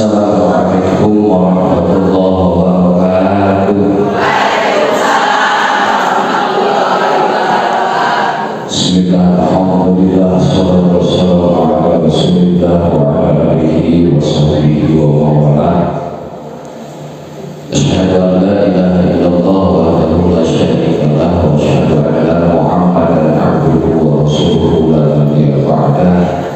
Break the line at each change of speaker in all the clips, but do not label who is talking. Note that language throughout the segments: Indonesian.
Assalamualaikum warahmatullahi wabarakatuh. Bismillahirrahmanirrahim. Wassalatu wassalamu ala Rasulillah wa ala alihi wa sahbihi wa mawala. Asyhadu an la ilaha illallah wahdahu la syarika lahu wa asyhadu anna Muhammadan abduhu wa rasuluhu la nabiyya ba'dahu.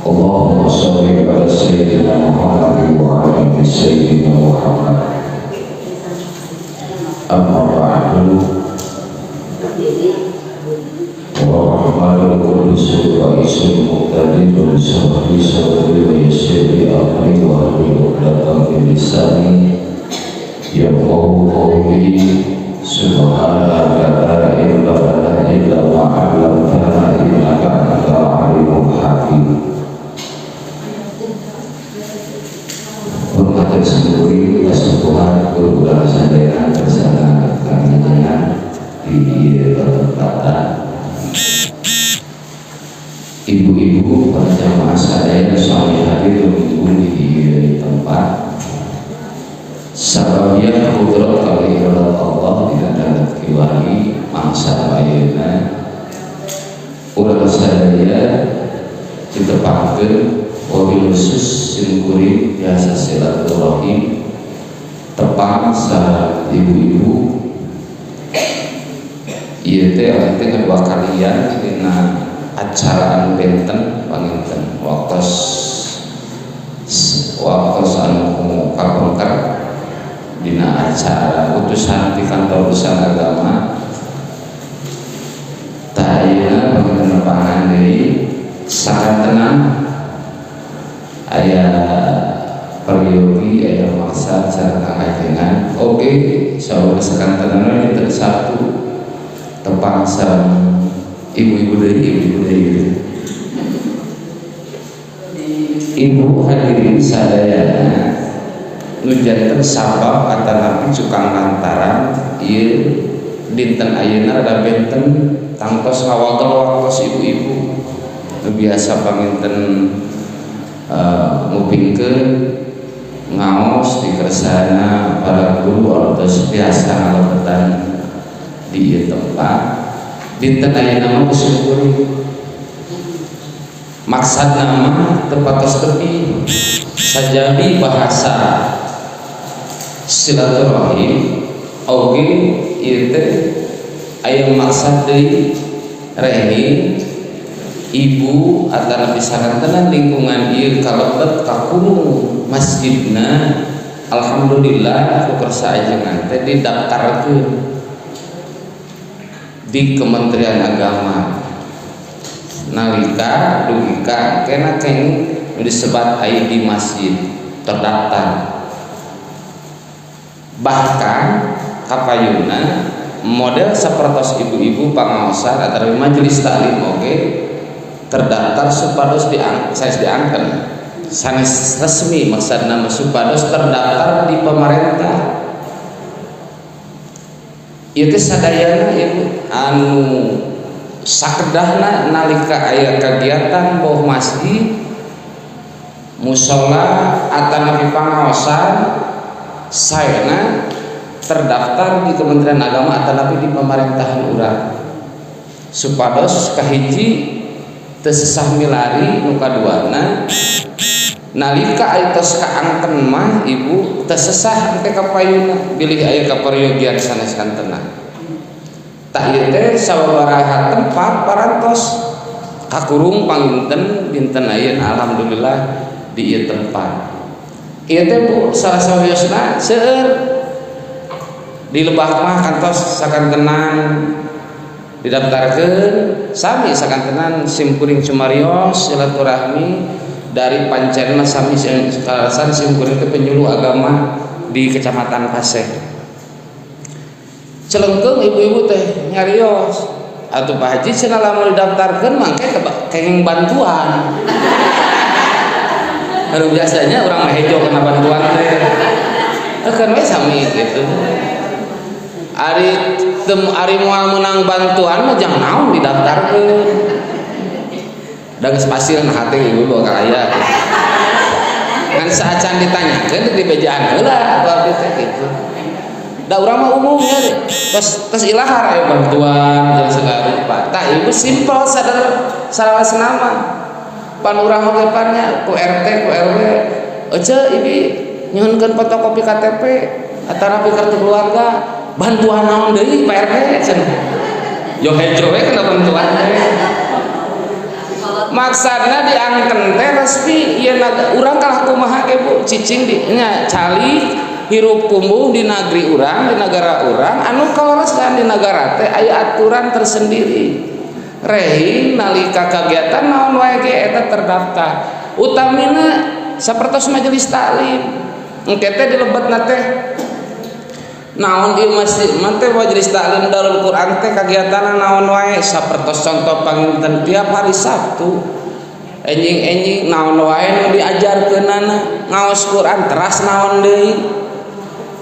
Allahumma shalli ala sayyidina Muhammad wa ala ali sayyidina Muhammad. Amma ba'du. Wa rahmatul qudus wa isul muqtadir wa sahbi sabri wa yassiri amri wa hlul 'uqdatam min lisani yafqahu qawli. Subhanaka la ilaha illa anta 'allamtana innaka antal 'alimul hakim. Hormat sendiri kesepuhan guru sadaya bersama kami dengan di tempat ibu-ibu para jamaah sadaya suami hadir minggu di tempat sababnya kudrat kali Allah tidak dapat kiwari mangsa ayeuna urang sadaya ditepatkeun wabil khusus simkuring biasa silaturahim tepang sa ibu-ibu ieu teh dengan wakalian dina acara anu benten panginten waktos anu kapengker dina acara utusan di kantor urusan agama tah ayeuna panginten nepangan deui sakantenan aya peryogi aya maksad sareng kajengan oke saur sakantenan itu satu tepang sareng ibu-ibu deui ibu hadirin sadayana nu janten sabab atanapi cukang lantaran ieu dinten ayeuna rada benten tangtos ngawagel waktos ibu-ibu nu biasa panginten ngupingkeun ngaos di kersana para guru altos biasa ngalebetan di ieu tempat dinten ayeuna mah syukuri maksad nama tepatos tepi sajadi bahasa silaturahim oge ieu teh aya maksad deui rehi ibu antara pisarantenan lingkungan ieu kalebet ka kumu masjidna alhamdulillah ku kersa ajengan teh didaftarkeun di Kementerian Agama nalika dugika kena keng disebat aya di masjid terdaftar bahkan kapayuna model sapertos ibu-ibu pangaosan atau majelis taklim oge terdaftar supados diangkat sanes resmi maksudna supados terdaftar di pemerintah ieu teh sadayana ibu anu sakedahna nalika aya kagiatan boh masjid mushola atanapi pangaosan saena terdaftar di Kementerian Agama atanapi di pemerintahan urang supados kahiji teu sesah milari nu kaduana nalika aya tos kaangken mah ibu teu sesah teh kapayuna bilih aya kaparyogian sanes kantenan tah ieu teh sababaraha tempat parantos kakurung panginten dinten ayeuna alhamdulillah di ieu tempat ieu teh Bu salah-sawiosna seueur di Lebah mah kantos sakantenan didaftarkeun sami sakantenan simkuring cumarios silaturahmi dari pancenna sami sekalasan simkuring teh penyuluh agama di Kecamatan Paseh celengkeung ibu-ibu teh nyarios atuh Pak Haji cenah lamun didaftarkeun mangke kenging bantuan anu biasanya urang mah hejo kana bantuan teh kan we sami gitu ari moal menang bantuan mah jangan naon didaftarkeun da geus pasil nah hate ibu bakal aya ngan saacan ditanyakeun di bejaan heula abdi teh kitu. Da urang mah umumnya terus ilahar aya bantuan jeung segala rupa. Tah ieu simpel sadar salaresna mah. Pan urang oge pannya ku RT ku RW ece ibi nyuhunkeun fotokopi KTP atarapi kartu keluarga bantuan naon deui Pak RT cenah. Yo hejo we kana bantuan teh. Maksudna diangken teh resmi ieu urang kalah kumaha ge Bu cicing di nya cali hirup kumbuh di negeri urang di negara urang anu kaloreskan di negara teh aya aturan tersendiri. Rehin nalika kagiatan naon wae ge eta terdaftar. Utamina sapertos majelis taklim. Engke teh dilebetna teh naon ieu masjid mah teh majelis taklim Darul Quran teh kagiatanna naon wae sapertos contoh panginten tiap hari Sabtu. Enjing-enjing naon wae nu diajarkeunana ngaos Quran teras naon deui.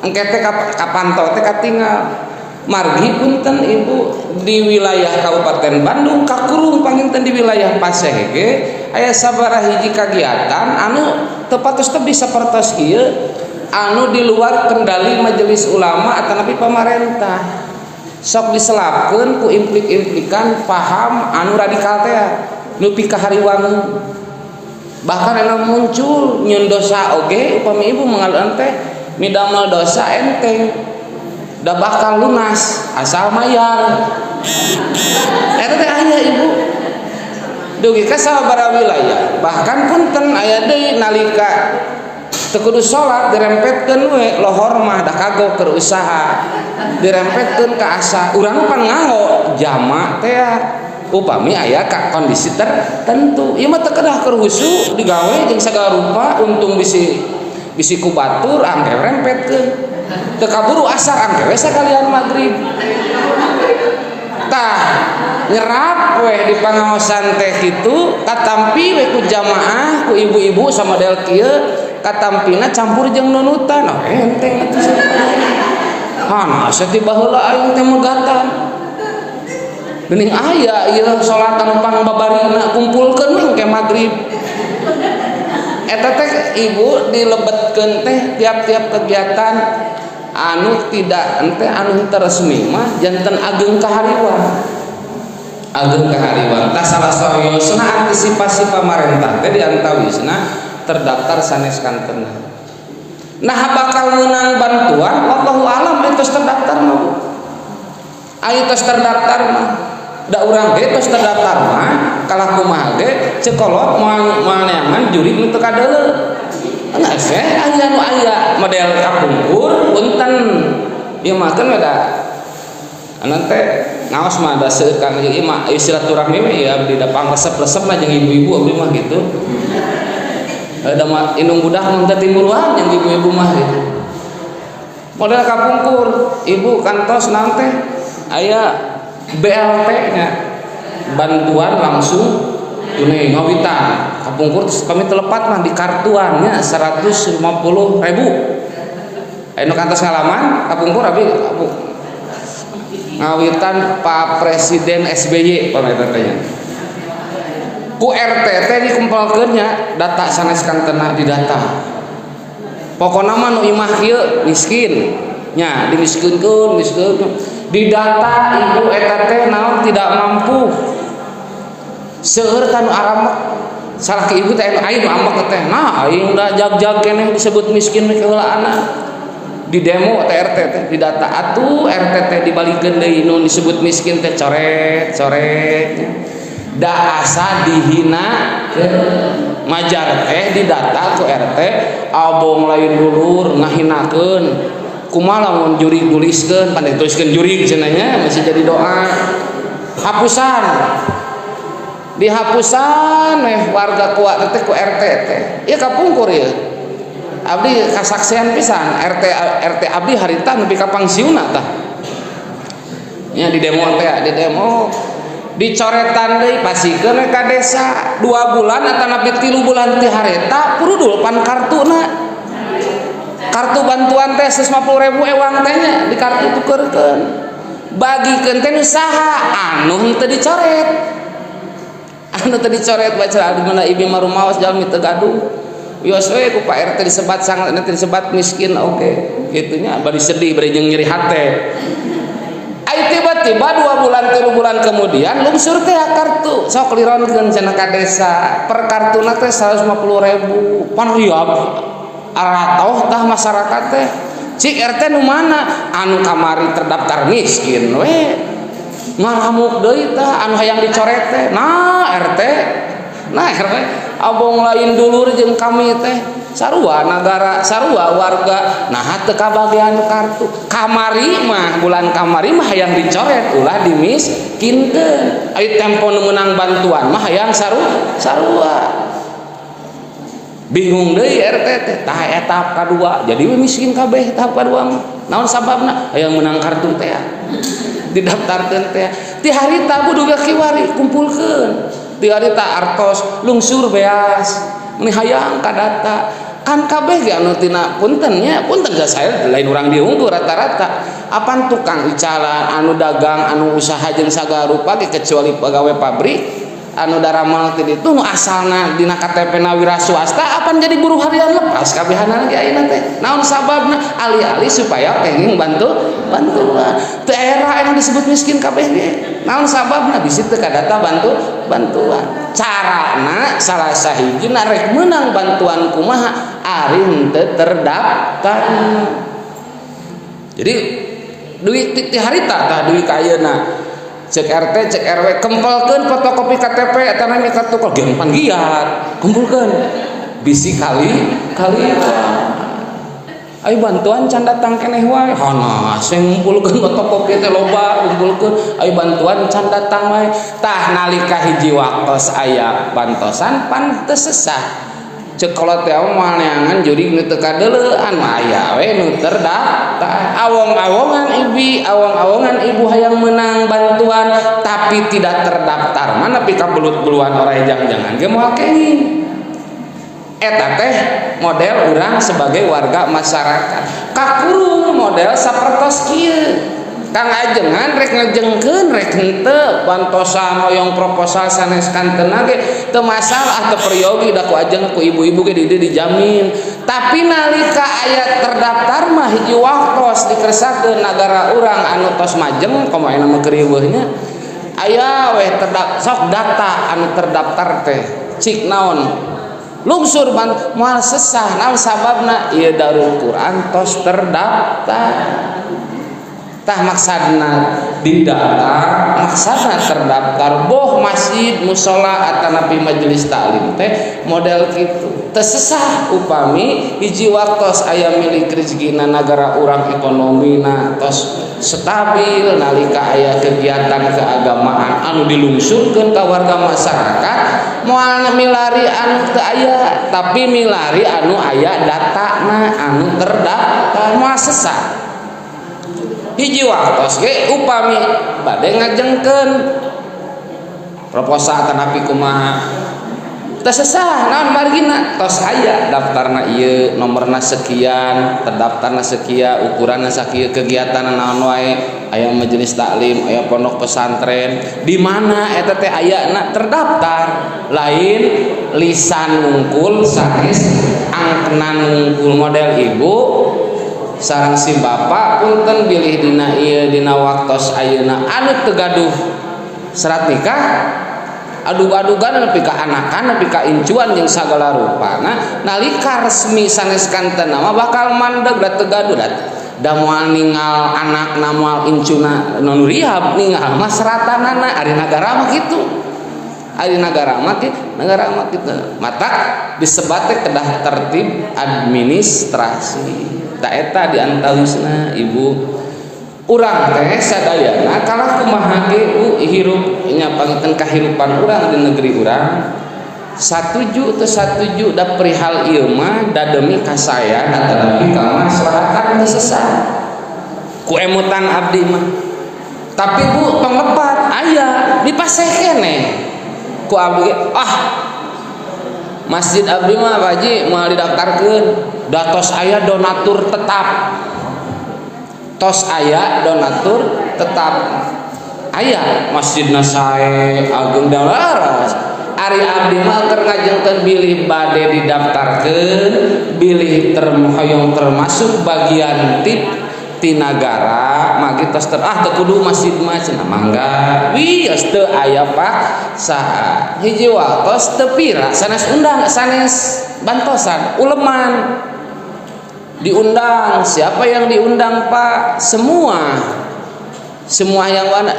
Engke teh kapanto teh katinggal. Margi punten Ibu di wilayah Kabupaten Bandung kakurung panginten di wilayah Paseh ge aya sabaraha hiji kagiatan anu teu patos teh bisa sapertos ieu anu di luar kendali majelis ulama atanapi pamarentah. Sok diselapkeun ku implik-implikan paham anu radikal teh nepi ka hariwangeun. Bahkan anu muncul nyieun dosa oge upami Ibu mengaluan teh midamel dosa enteng da bakal lunas asal mayar. Eta teh aya Ibu dugi ka sabaraha wilayah bahkan punten aya deui nalika teu kudu salat dirempetkeun we lohor mah da kagok keur usaha dirempetkeun ka asa urang pan nganggo jamak teh upami aya ka kondisi tertentu ieu mah teu kedah keur husu digawe jeung sagala rupa untung bisi ku batur angke rempetkeun teu kaburu asar angke we sakalian magrib. Tah nyerap weh di pangaosan teh kitu katampi we ku jamaah ku ibu-ibu sama model kieu katampina campur jeung nunutan enteng atuh hana asa ti baheula aing teh megatan geuning aya ieu salat anu pangbabarina kumpulkeun we engke magrib. Eta teh Ibu dilebetkeun teh tiap-tiap kegiatan anu tidak ente anu resmi mah janten ageng kahariwan tah salah soriosna antisipasi pamarentah teh diantawisna terdaftar sanes kantenna. Nah bakal meunang bantuan wallahu alam tos terdaftar mah aya tos terdaftar mah da urang ge tos terdaftar mah kalah kumaha ge cekolot moal neangan juri nu teu kadeuleu. Enggak sih, aya nu aya model kapungkur punten ieu mah kan ada anan teh ngaos mah ada seukeun ieu mah silaturahmi we ya abdi da pangresep-resep lah jeung ibu-ibu abdi mah gitu. Da mah indung budak mun teh timbuluan jeung ibu-ibu mah gitu. Model kapungkur, ibu kantos naon teh aya BLT nya bantuan langsung tunai ngawitan kapungkur kami telepat mah di kartuannya 150.000 anu kantos ngalaman kapungkur abi ngawitan Pak Presiden SBY pametanya ku RT teh dikumpulkeun nya data sanes kantena di data pokona mah nu imah kieu miskin nya dimiskinkeun di data ibu eta teh naon tidak mampu seueur kanu aramak salah ke ibu teh aing ambek teh nah aing da jag-jag keneh disebut miskin ke heulaana di demo teh RT teh di data atuh RT teh dibalikeun deui nu disebut miskin teh coret da asa dihina majar teh di data ku RT abong lain dulur ngahinakeun kumaha lamun juri nuliskeun pandai tuliskeun juri cenanya masih jadi doa hapusan dihapusan warga kuat teh ku RT teh ieu kapungkur ieu abdi kasaksian pisan RT abdi harita nepi ka pangsiuna tah nya di demo teh di demo dicoretan deui pasikeun ka desa 2 bulan atanapi 3 bulan teh hareta purudul pan kartuna kartu bantuan teh 150.000 ewang teh nya di kartu tukeurkeun bagikeun teh usaha anu teu dicoret baca di mana ibi marumawas jalmi teu gaduh wios we ku Pak RT disebat sangat nanti disebat miskin oke gitunya bari sedih bari jeung nyeri hate. Ai tiba-tiba 2 bulan 3 bulan kemudian lungsur teh kartu sok lironkeun cenah ka desa per kartuna teh 150.000 pan riab aratoh tah masyarakat teh cik RT nu mana anu kamari terdaftar miskin we ngaramuk deui tah anu hayang dicoret teh nah RT abong lain dulur jeung kami teh sarua negara sarua warga nah teu kabagian kartu kamari mah bulan kamari mah hayang dicoret ulah dimiskinkeun aya tempo nu meunang bantuan mah hayang sarua bingung deui RT teh tah etap kadua jadi we miskin kabeh tahap kadua mah naon sababna hayang menang kartu teh didaftarkeun teh ti harita kudu kiwari kumpulkeun ti harita artos lungsur beas ini hayang kadata kan kabeh ge anu tina punten geus saya lain urang diunggul rata-rata apan tukang icalan anu dagang anu usaha jeung sagala rupa ge kecuali pegawai pabrik anu daramal ti ditu nu asalna dina KTP-na wira swasta apan jadi buruh harian lepas kabehana ge ayeuna teh naon sababna ali-ali supaya kenging bantuan teu era anu disebut miskin kabeh ge naon sababna bisi teu kadata bantuan carana salah sahijina rek meunang bantuan kumaha ari henteu terdaftar jadi duit ti harita tah duit ka ayeuna cek RT cek RW kempelkeun fotokopi KTP eta mah kartu kok geng panggiat kumpulkeun bisi kali ayo bantuan can datang keneh wae hana sing ngumpulkeun fotokopi teh loba kumpulkeun ayo bantuan can datang wae tah nalika hiji waktos aya bantosan pan teu sesah cek kalau teh mah neangan jurig nu teu kadeulean aya we nu terdaftar awong-awongan ibu hayang menang bantuan tapi tidak terdaftar mana pika belut-beluan orang jangan-jangan ge moal kenging eta teh model urang sebagai warga masyarakat kakurung model sapertos kieu Kang ajengan rek ngajengkeun rek henteu bantosan hoyong proposal sanes kantena ge teu masalah teu peryogi da ku ajeng ku ibu-ibu ge di dijamin tapi nalika aya terdaftar mah hiji waktos dikersakeun nagara urang anu tos majeng komo aya mah kriweuhnya aya weh sok data anu terdaftar teh cik naon lungsur moal sesah naon sababna ieu Darul Quran tos terdaftar tah maksadna didaftar maksadna terdaftar boh masjid musola atanapi majelis taklim teh model kitu teu sesah upami hiji waktos aya milik rezekina nagara urang ekonomina tos stabil nalika aya kegiatan keagamaan anu dilungsurkeun ka warga masyarakat moal milari anu teu aya tapi milari anu aya datana anu terdaftar moal sesah hiji waktos ge upami bade ngajengkeun proposal tanapi kumaha teu sesah naon margina tos aya daftarna ieu nomorna sekian terdaftarna sekian ukuranna sakieu kegiatan naon wae aya majelis taklim aya pondok pesantren di mana eta teh ayana terdaftar lain lisan ngungkul sanes angkenan ngungkul model ibu sareng si bapak punten bilih dina ieu dina waktos ayeuna anu teu gaduh serat nikah adu-adugan nepi ka anakan nepi ka incuan jeung sagala rupana nalika resmi sanes kantena mah bakal mandeg da teu gaduh da moal ningal anakna moal incuna nu rihab ningal mah seratanana ari nagara mah kitu ari nagara mah kitu mata disebat teh kedah tertib administrasi tak eta diantawisna ibu urang teh sadayana kalah kumaha ge hirup nyapangkeun kahirupan urang di negeri urang satuju teu satuju da perihal ieu mah da demi ka saya tetapi ka maslahatan sesat ku emutan abdi mah tapi bu tong lepat aya dipaseh keneh ku abdi masjid abdi mah Haji moal didaftarkeun datos aya donatur tetap tos aya donatur tetap aya masjidna sae agung dan laras Ari abdi mah keur ngajengkeun bilih bade didaftarkeun, bilih hoyong termasuk bagian tip ti nagara magi tos teu kudu masjid mah cenah mangga wios teu aya pak saha hiji waktos teu pira sanes undang sanes bantosan uleman diundang. Siapa yang diundang pak? Semua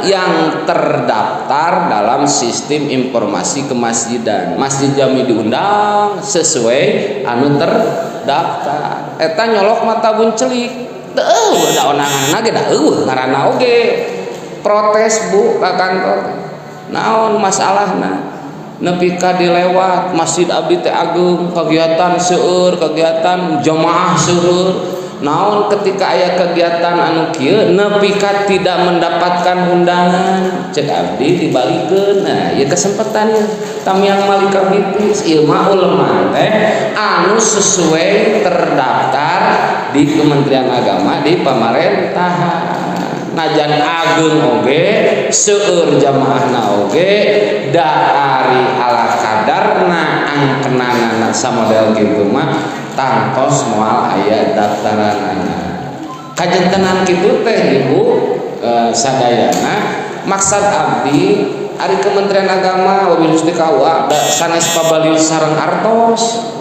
yang terdaftar dalam sistem informasi kemasjidan. Masjid Jami diundang sesuai anu terdaftar. Eta nyolok mata buncelik teu da onangan ge da ngaranna oge protes bu ka kantor. Naon masalahna? Nepi ka dilewat masjid abdi teh agung, kegiatan seueur, kegiatan jamaah seueur. Naon ketika aya kegiatan anu kieu nepi ka tidak mendapatkan undangan, cek abdi dibalikeun. Nah, ieu kesempatan ieu tamiang malika bitis ilmu ulama teh anu sesuai terdaftar di Kementerian Agama di pemerintahan. Najan agung oge seueur jamaahna oge da ari ala kadarna angkenanana samodel kitu mah tangtos moal aya daftaranana. Kajentenan kitu teh Ibu sadayana maksud abdi ari Kementerian Agama wabil istiqawa sanes pabalius sareng artos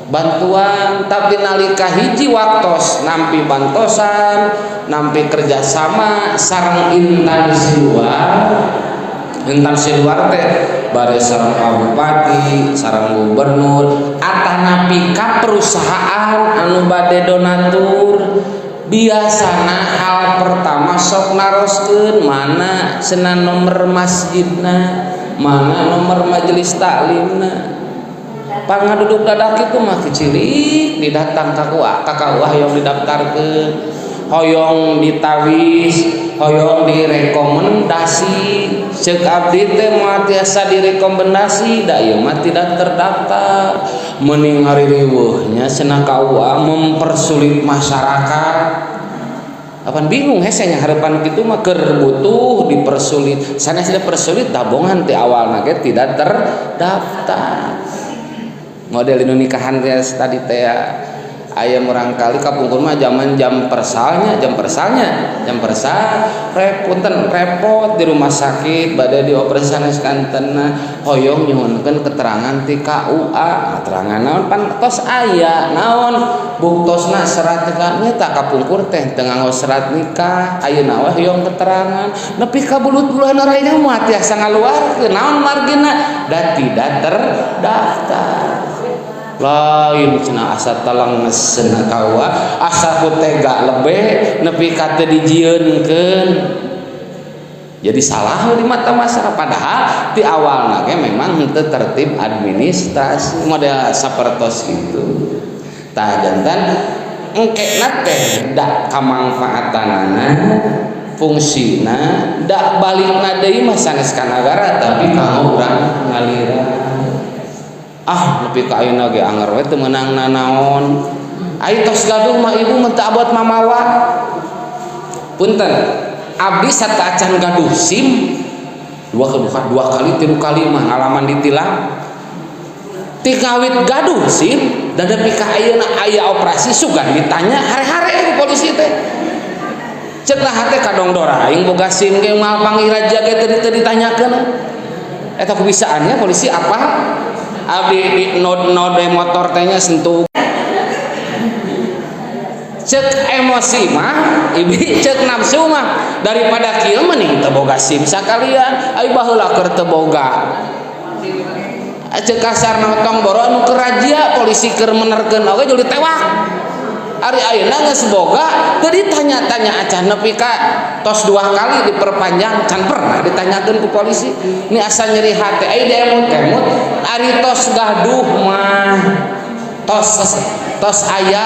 bantuan, tapi nalika hiji waktos nampi bantosan, nampi kerjasama sareng instansi luar teh bare sareng Pak Bupati, sareng Gubernur, atanapi ka perusahaan anu bade donatur. Biasana hal pertama sok naroskeun mana cenah nomor masjidna, mana nomor majelis taklimna. Pangaduduk dadak itu mah kecilik didatang ka KUA hoyong didaftarkeun, hoyong ditawis, hoyong direkomendasi. Ceuk abdi teh moal tiasa direkomendasi da ieu mah tidak terdaftar. Mending haririweuhnya cenah KUA mempersulit masyarakat. Apan bingung hese nya hareupan kitu mah keur butuh dipersulit. Sanes dipersulit tabungan ti awalna ge tidak terdaftar. Model inu nikahan tadi teh aya murang kali kapungkur mah zaman jam persalnya repot di rumah sakit bade dioperasi sanes kantenna hoyong nyuhunkeun keterangan ti KUA. Keterangan naon pan tos aya naon buktosna serat nikah nyata kapungkur teh teu nganggo serat nikah ayeuna we hoyong keterangan nepi ka bulut-buluhan raina mah tiasa ngaluarkeun naon margina da tidak terdaftar. Lain cenah asa talanges cenah KUA asa kutega lebih nepi ka teu dijieunkeun. Jadi salah di mata masyarakat padahal di awalna ge memang teu tertib administrasi model sapertos itu. Tah jantan engkena teh da kamangfaatanana fungsina da balikna deui mah sanes ka nagara tapi kanggo urang ngalira. Nepi ka ayeuna ge anger we teu meunangna naon. Ai tos gaduh mah ibu mun teu abot mamawa. Punten, abdi sataacan gaduh SIM dua kali 3 kali mah ngalaman ditilang. Ti kawit gaduh SIM da nepi ka ayeuna aya operasi sugan ditanya hare-hare ku polisi teh. Ceuk lah teh kadongdor aing boga SIM ge moal pangiraja ge teu ditanyakeun. Eta kubisaannya polisi apa? Abdi di node motor tehnya sentuh cek emosi mah ibi cek nafsu mah daripada kieu mending teu boga SIM sakalian ai baheula keur teu boga cek kasar notong boro anu keur razia polisi keur menerkeun oge jadi tewak ari ayeuna geus boga teu ditanya-tanya acan nepi ka tos 2 kali diperpanjang can pernah ditanyakeun ku polisi ini asa nyeri hati ai demut-demut ari tos gaduh mah tos aya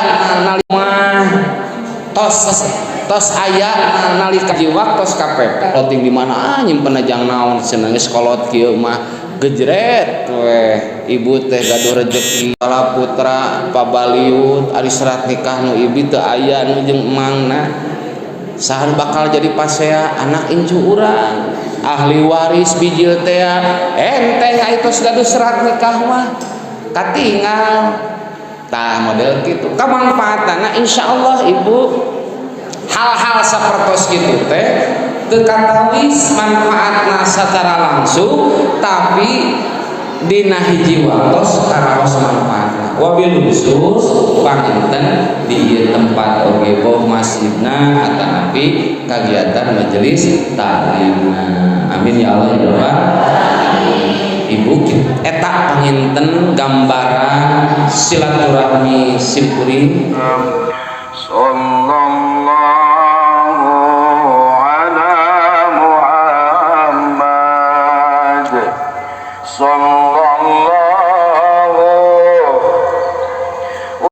nalika jiwa tos KPP loting di mana nyimpen ajang naon cenah geus kolot kieu mah gejret weh ibu teh gaduh rezeki kala putra pabaliut ari serat nikah nu ibi teu aya nu jeung emangna sahan bakal jadi pasea anak incu urang ahli waris bijil teh enteng itu gaduh serat nikah mah katinggal tah model gitu kamanfaatna insyaallah ibu hal-hal sapertos kitu teh teu katawis manfaatna secara langsung tapi dina hiji waktos karaos manfaatna wabil khusus panginten di ieu tempat oge boh masjidna atanapi kagiatan majelis taklimna amin ya Allah ya Rabbal ibu eta panginten gambaran silaturahmi simkuring